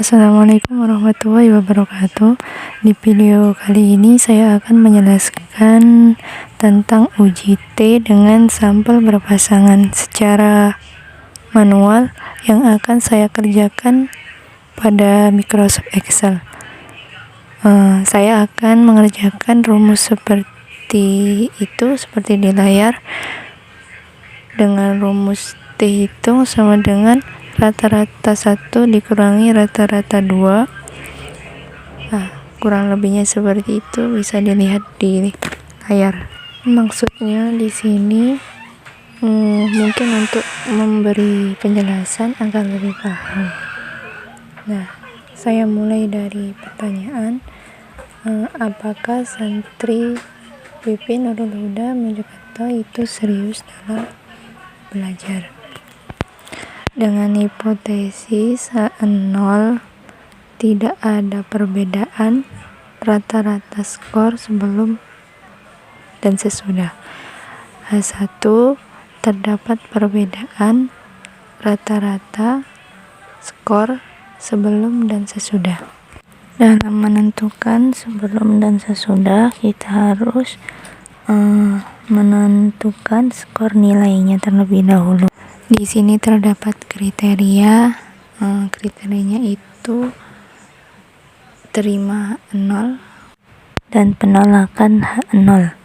Assalamualaikum warahmatullahi wabarakatuh. Di video kali ini saya akan menjelaskan tentang uji T dengan sampel berpasangan secara manual yang akan saya kerjakan pada Microsoft Excel. Saya akan mengerjakan rumus seperti itu, seperti di layar, dengan rumus T hitung sama dengan rata-rata 1 dikurangi rata-rata 2. Kurang lebihnya seperti itu, bisa dilihat di layar. Maksudnya di sini mungkin untuk memberi penjelasan agar lebih paham. Saya mulai dari pertanyaan, apakah santri PP Nurul Huda Mojokerto itu serius dalam belajar? Dengan hipotesis H0 tidak ada perbedaan rata-rata skor sebelum dan sesudah. H1 terdapat perbedaan rata-rata skor sebelum dan sesudah. Dalam menentukan sebelum dan sesudah, kita harus menentukan skor nilainya terlebih dahulu. Di sini terdapat kriteria. Kriterianya itu terima H0 dan penolakan H0.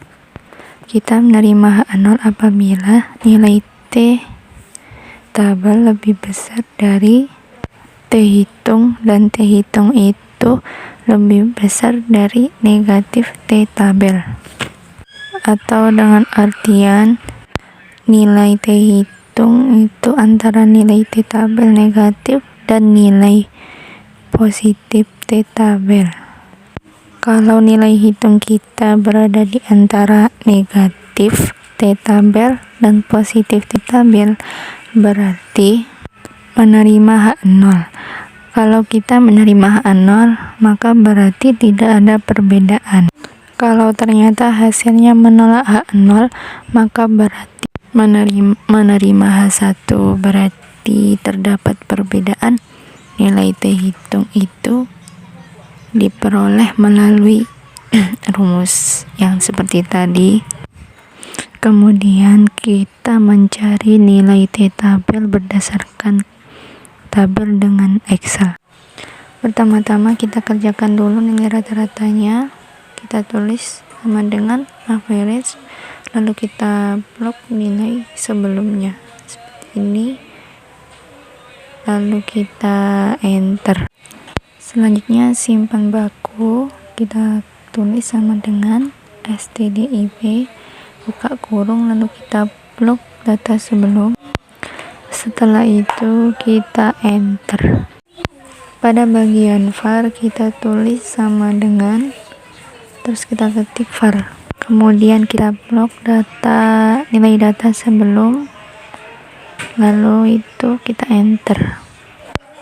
Kita menerima H0 apabila nilai T tabel lebih besar dari T hitung dan T hitung itu lebih besar dari negatif T tabel, atau dengan artian nilai T hitung itu antara nilai T tabel negatif dan nilai positif T tabel. Kalau nilai hitung kita berada di antara negatif T tabel dan positif T tabel, berarti menerima H0. Kalau kita menerima H0, maka berarti tidak ada perbedaan. Kalau ternyata hasilnya menolak H0, maka berarti menerima H1, berarti terdapat perbedaan. Nilai T hitung itu diperoleh melalui rumus yang seperti tadi. Kemudian kita mencari nilai T tabel berdasarkan tabel dengan Excel. Pertama-tama kita kerjakan dulu nilai rata-ratanya. Kita tulis sama dengan average, lalu kita blok nilai sebelumnya seperti ini, lalu kita enter. Selanjutnya simpan baku, kita tulis sama dengan stdip, buka kurung, lalu kita blok data sebelum. Setelah itu kita enter. Pada bagian var kita tulis sama dengan, terus kita ketik var, kemudian kita blok nilai data sebelum, lalu itu kita enter.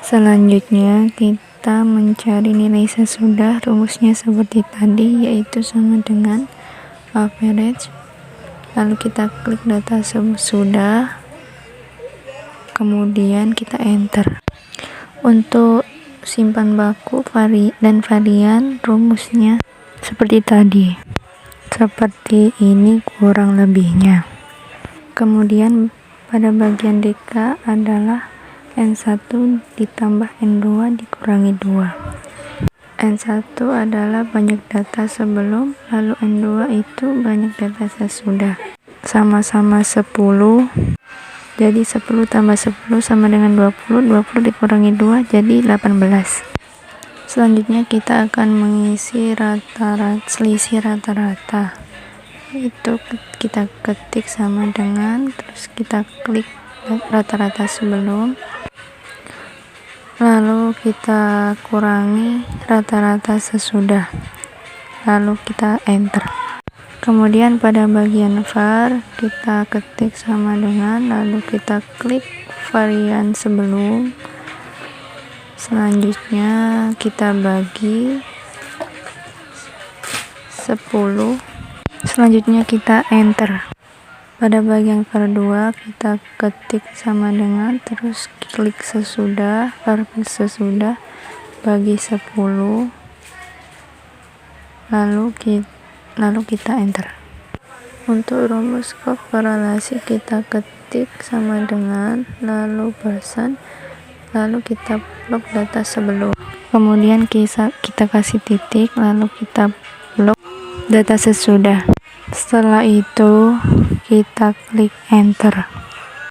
Selanjutnya kita mencari nilai sesudah. Rumusnya seperti tadi, yaitu sama dengan average, lalu kita klik data sesudah, kemudian kita enter. Untuk simpan baku dan varian, rumusnya seperti tadi, seperti ini kurang lebihnya. Kemudian pada bagian DK adalah N1 ditambah N2 dikurangi 2. N1 adalah banyak data sebelum, lalu N2 itu banyak data sesudah. Sama-sama 10, jadi 10 tambah 10 sama dengan 20, 20 dikurangi 2 jadi 18. Selanjutnya kita akan mengisi selisih rata-rata. Itu kita ketik sama dengan, terus kita klik rata-rata sebelum, lalu kita kurangi rata-rata sesudah, lalu kita enter. Kemudian pada bagian var kita ketik sama dengan, lalu kita klik varian sebelum. Selanjutnya kita bagi 10. Selanjutnya kita enter. Pada bagian var 2 kita ketik sama dengan, terus klik sesudah, var sesudah, bagi 10, lalu kita enter. Untuk rumus korelasi kita ketik sama dengan lalu persen, lalu kita blok data sebelum, kemudian kita kasih titik, lalu kita blok data sesudah. Setelah itu kita klik enter.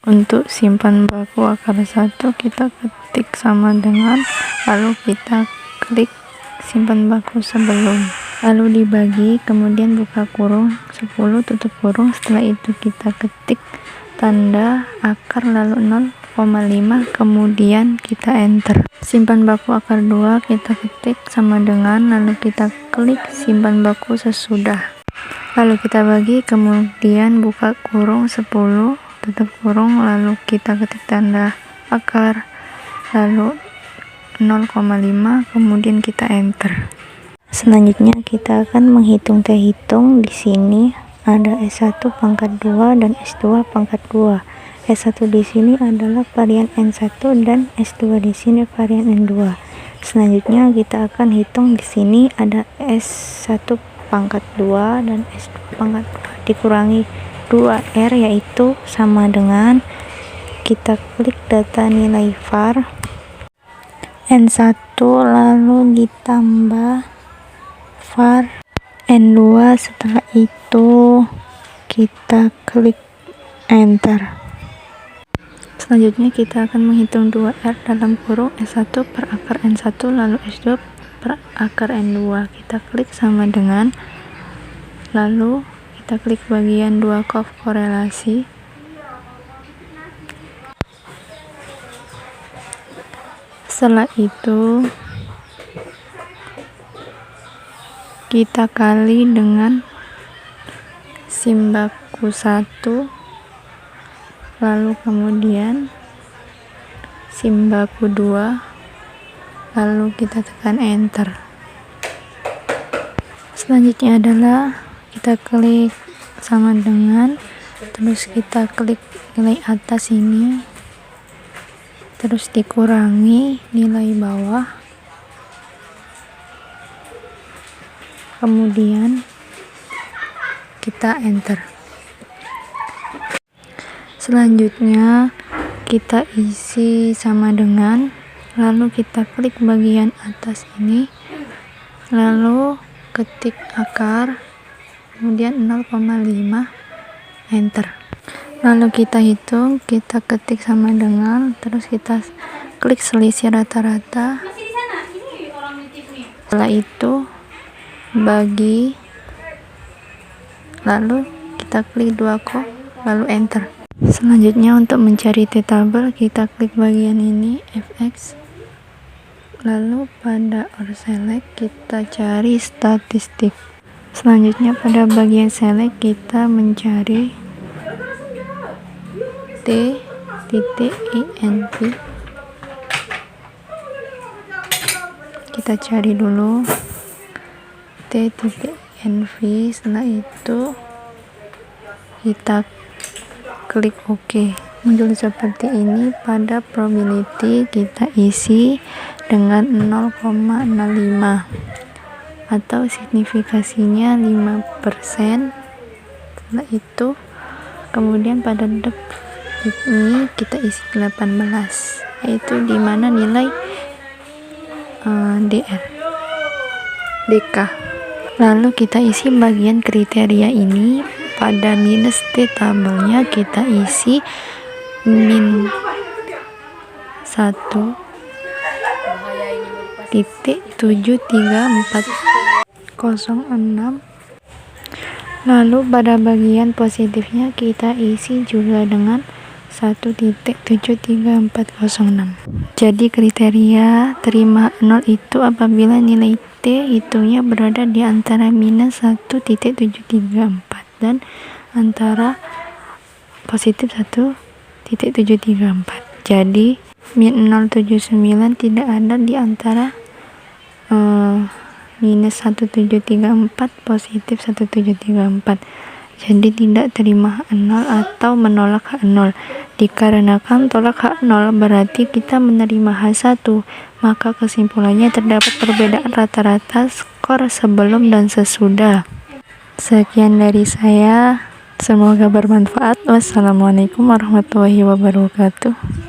Untuk simpan baku akar 1 kita ketik sama dengan, lalu kita klik simpan baku sebelum, lalu dibagi, kemudian buka kurung 10 tutup kurung. Setelah itu kita ketik tanda akar lalu 0,5, kemudian kita enter. Simpan baku akar 2 kita ketik sama dengan, lalu kita klik simpan baku sesudah, lalu kita bagi, kemudian buka kurung 10 tutup kurung, lalu kita ketik tanda akar lalu 0,5, kemudian kita enter. Selanjutnya kita akan menghitung hitung. Di sini ada S1 pangkat 2 dan S2 pangkat 2. S1 di sini adalah varian N1 dan S2 di sini varian N2. Selanjutnya kita akan hitung. Di sini ada S1 pangkat 2 dan S2 pangkat 2 dikurangi 2R, yaitu sama dengan, kita klik data nilai var N1 lalu ditambah var N2. Setelah itu kita klik enter. Selanjutnya kita akan menghitung 2R dalam kurung S1 per akar N1 lalu S2 per akar N2. Kita klik sama dengan, lalu kita klik bagian 2 korelasi. Setelah itu kita kali dengan simbaku 1, lalu kemudian simbaku 2, lalu kita tekan enter. Selanjutnya adalah kita klik sama dengan, terus kita klik nilai atas ini, terus dikurangi nilai bawah, kemudian kita enter. Selanjutnya kita isi sama dengan, lalu kita klik bagian atas ini, lalu ketik akar, kemudian 0,5, enter. Lalu kita hitung, kita ketik sama dengan, terus kita klik selisih rata-rata. Setelah itu bagi, lalu kita klik 2 lalu enter. Selanjutnya untuk mencari T-tabel kita klik bagian ini fx, lalu pada select kita cari statistik. Selanjutnya pada bagian select kita mencari T.inv. Kita cari dulu T.inv. Setelah itu kita klik OK. Muncul seperti ini. Pada probability kita isi dengan 0,05 atau signifikasinya 5%. Setelah itu kemudian pada detik ini kita isi 18, yaitu dimana nilai DK. Lalu kita isi bagian kriteria ini. Pada minus T tabelnya kita isi min 1.73406. Lalu pada bagian positifnya kita isi juga dengan 1.73406. Jadi kriteria terima 0 itu apabila nilai T hitungnya berada di antara minus 1.734 dan antara positif 1.734. Jadi min 079 tidak ada di antara minus 1734 positif 1734. jadi tidak terima H0 atau menolak H0. Dikarenakan tolak H0 berarti kita menerima H1, maka kesimpulannya terdapat perbedaan rata-rata skor sebelum dan sesudah. Sekian dari saya, semoga bermanfaat. Wassalamualaikum warahmatullahi wabarakatuh.